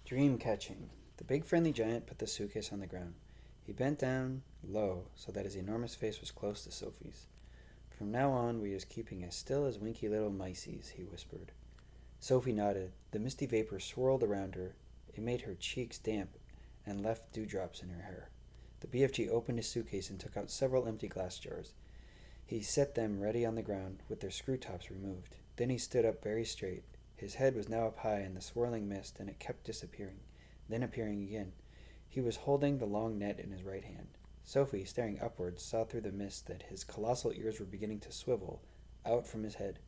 Dream catching. The big friendly giant put the suitcase on the ground. He bent down low so that his enormous face was close to Sophie's. From now on, we is keeping as still as winky little miceies, he whispered. Sophie nodded. The misty vapor swirled around her. It made her cheeks damp and left dewdrops in her hair. The BFG opened his suitcase and took out several empty glass jars. He set them ready on the ground with their screw tops removed. Then he stood up very straight. His head was now up high in the swirling mist, and it kept disappearing, then appearing again. He was holding the long net in his right hand. Sophie, staring upwards, saw through the mist that his colossal ears were beginning to swivel out from his head.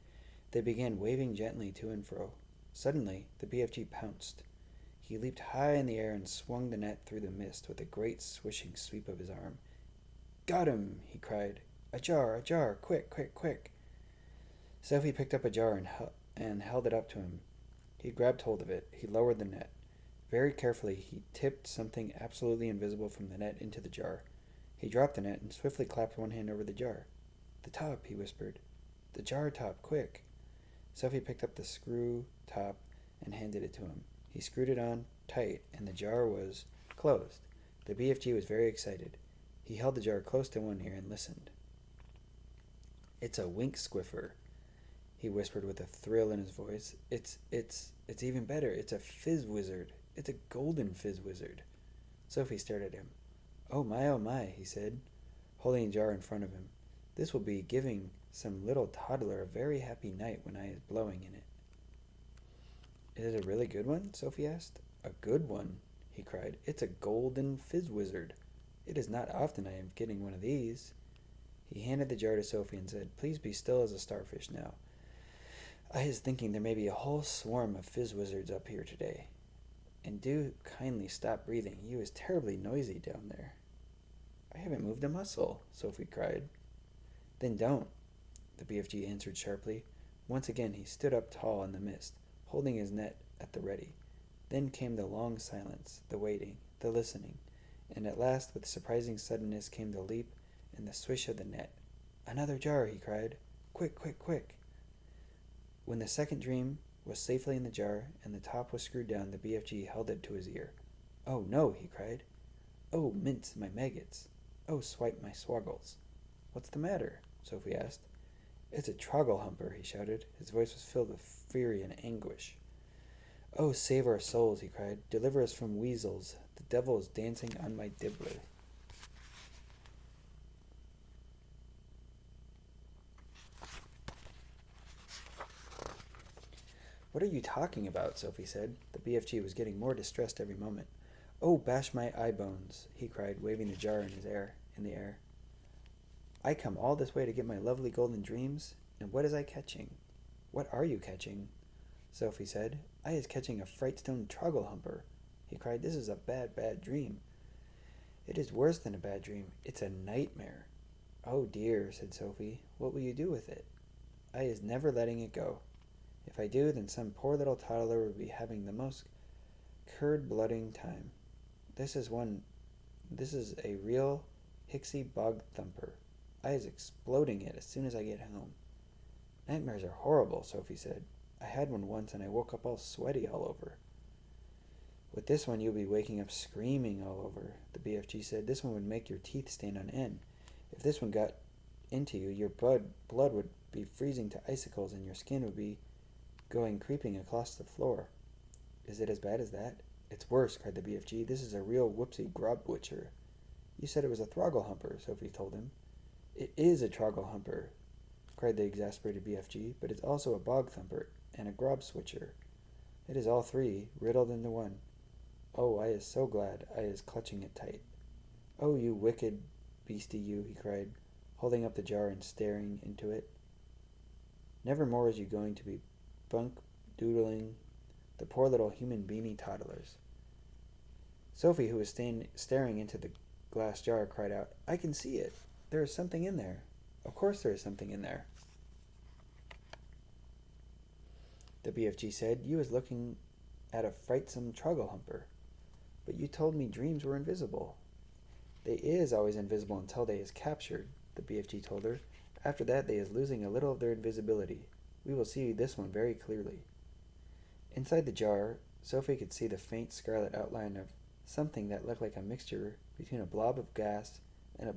They began waving gently to and fro. Suddenly, the BFG pounced. He leaped high in the air and swung the net through the mist with a great swishing sweep of his arm. "Got him!" he cried. A jar! Quick, quick, quick!" Sophie picked up a jar and held it up to him. He grabbed hold of it. He lowered the net. Very carefully, he tipped something absolutely invisible from the net into the jar. He dropped the net and swiftly clapped one hand over the jar. "The top," he whispered. "The jar top, quick!" Sophie picked up the screw top and handed it to him. He screwed it on tight, and the jar was closed. The BFG was very excited. He held the jar close to one ear and listened. "It's a wink squiffer," he whispered with a thrill in his voice. It's even better. It's a fizz wizard. It's a golden fizz wizard." Sophie stared at him. Oh my, he said, holding a jar in front of him. "This will be giving some little toddler a very happy night when I is blowing in it." "Is it a really good one?" Sophie asked. "A good one," he cried. "It's a golden fizz wizard. It is not often I am getting one of these." He handed the jar to Sophie and said, "Please be still as a starfish now. I is thinking there may be a whole swarm of fizz wizards up here today. And do kindly stop breathing. You is terribly noisy down there." "I haven't moved a muscle," Sophie cried. "Then don't," the BFG answered sharply. Once again he stood up tall in the mist, holding his net at the ready. Then came the long silence, the waiting, the listening, and at last with surprising suddenness came the leap and the swish of the net. "Another jar!" he cried. "Quick, quick, quick!" When the second dream was safely in the jar and the top was screwed down, the BFG held it to his ear. "Oh no!" he cried. "Oh, mince my maggots! Oh, swipe my swoggles!" "What's the matter?" Sophie asked. "It's a trogglehumper," he shouted. His voice was filled with fury and anguish. "Oh, save our souls!" he cried. "Deliver us from weasels! The devil is dancing on my dibbler." "What are you talking about?" Sophie said. The BFG was getting more distressed every moment. "Oh, bash my eye bones!" he cried, waving the jar in the air. "I come all this way to get my lovely golden dreams, and what is I catching?" "What are you catching?" Sophie said. "I is catching a frightstone trogglehumper," he cried. "This is a bad, bad dream." "It is worse than a bad dream. It's a nightmare." "Oh dear," said Sophie. "What will you do with it?" "I is never letting it go. If I do, then some poor little toddler will be having the most curd-blooding time. This is a real Hixie bog thumper. I is exploding it as soon as I get home." "Nightmares are horrible," Sophie said. "I had one once and I woke up all sweaty all over." "With this one you'll be waking up screaming all over," the BFG said. "This one would make your teeth stand on end. If this one got into you, your blood would be freezing to icicles and your skin would be going creeping across the floor." "Is it as bad as that?" "It's worse," cried the BFG. "This is a real whoopsie grobwitcher." "You said it was a throgglehumper," Sophie told him. "It is a trogglehumper," cried the exasperated BFG, "but it's also a bog thumper and a grob switcher. It is all three, riddled into one. Oh, I is so glad." I is clutching it tight. "Oh, you wicked beastie you," he cried, holding up the jar and staring into it. "Never more is you going to be bunk doodling the poor little human beanie toddlers." Sophie, who was staring into the glass jar, cried out, "I can see it. There is something in there. Of course there is something in there." The BFG said, "You was looking at a frightsome trogglehumper. But you told me dreams were invisible." "They is always invisible until they is captured," the BFG told her. "After that they is losing a little of their invisibility. We will see this one very clearly." Inside the jar Sophie could see the faint scarlet outline of something that looked like a mixture between a blob of gas and a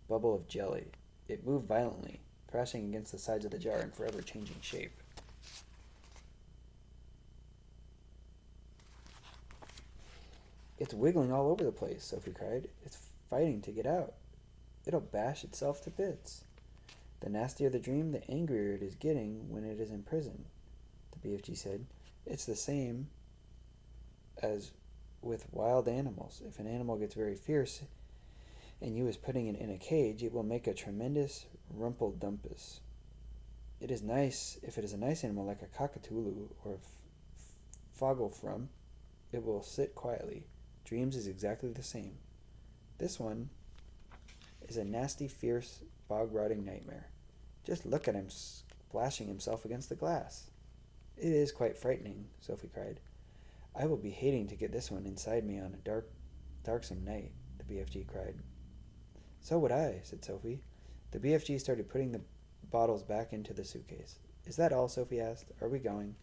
bubble of jelly. It moved violently, thrashing against the sides of the jar in forever changing shape. It's wiggling all over the place, Sophie cried. It's fighting to get out. It'll bash itself to bits. The nastier the dream, the angrier it is getting when it is in prison, the BFG said. It's the same as with wild animals. If an animal gets very fierce and you is putting it in a cage, it will make a tremendous rumpeldumpus. It is nice, if it is a nice animal like a cockatoo or fogelfrump, it will sit quietly. Dreams is exactly the same. This one is a nasty, fierce, bog-rotting nightmare. Just look at him splashing himself against the glass. It is quite frightening, Sophie cried. I will be hating to get this one inside me on a darksome night, the BFG cried. So would I, said Sophie. The BFG started putting the bottles back into the suitcase. Is that all? Sophie asked. Are we going?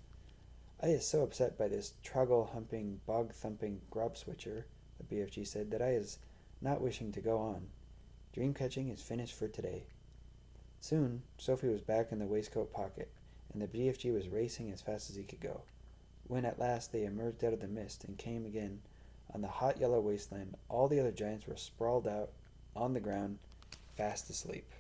I is so upset by this troggle-humping, bog-thumping grub-switcher, the BFG said, that I is not wishing to go on. Dream-catching is finished for today. Soon, Sophie was back in the waistcoat pocket, and the BFG was racing as fast as he could go. When at last they emerged out of the mist and came again on the hot yellow wasteland, all the other giants were sprawled out on the ground, fast asleep.